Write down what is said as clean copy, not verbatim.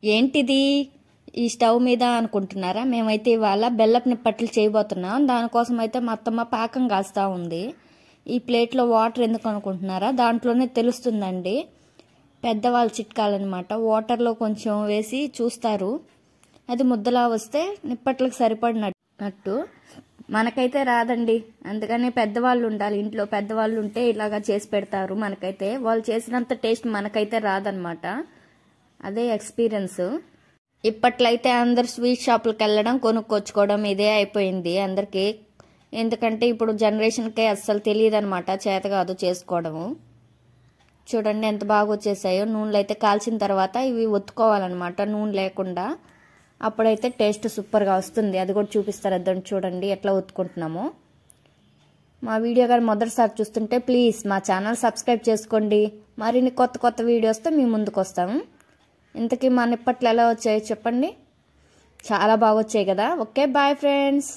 ఏంటిది ఈ స్టవ్ మీద అనుకుంటున్నారా? మేమైతే ఇవాళ బెల్లపు నిప్పట్లు చేయబోతున్నాం. దానికోసం అయితే మా అత్తమ్మ పాకం కాస్తా ఉంది. ఈ ప్లేట్లో వాటర్ ఎందుకు అనుకుంటున్నారా? దాంట్లోనే తెలుస్తుందండి. పెద్దవాళ్ళ చిట్కాలన్నమాట. వాటర్లో కొంచెం వేసి చూస్తారు, అది ముద్దలా వస్తే నిప్పట్లకు సరిపడినట్టు. మనకైతే రాదండి, అందుకని పెద్దవాళ్ళు ఉండాలి ఇంట్లో. పెద్దవాళ్ళు ఉంటే ఇలాగా చేసి పెడతారు. మనకైతే వాళ్ళు చేసినంత టేస్ట్ మనకైతే రాదనమాట. అదే ఎక్స్పీరియన్స్. ఇప్పట్లయితే అందరు స్వీట్ షాపులకు వెళ్ళడం, కొనుక్కొచ్చుకోవడం ఇదే అయిపోయింది అందరికీ. ఎందుకంటే ఇప్పుడు జనరేషన్కే అస్సలు తెలియదు అనమాట, చేత కాదు చేసుకోవడము. చూడండి ఎంత బాగా వచ్చేసాయో. నూనెలో అయితే కాల్చిన తర్వాత ఇవి ఒత్తుకోవాలన్నమాట నూనె లేకుండా. అప్పుడైతే టేస్ట్ సూపర్గా వస్తుంది. అది కూడా చూపిస్తారు, అద్దండి చూడండి ఎట్లా ఒత్తుకుంటున్నామో. మా వీడియో కానీ మొదటిసారి చూస్తుంటే ప్లీజ్ మా ఛానల్ సబ్స్క్రైబ్ చేసుకోండి. మరిన్ని కొత్త కొత్త వీడియోస్తో మీ ముందుకు వస్తాము. ఇంతకీ మా నిప్పట్లు ఎలా వచ్చాయో చెప్పండి. చాలా బాగా వచ్చాయి కదా. Okay, bye friends.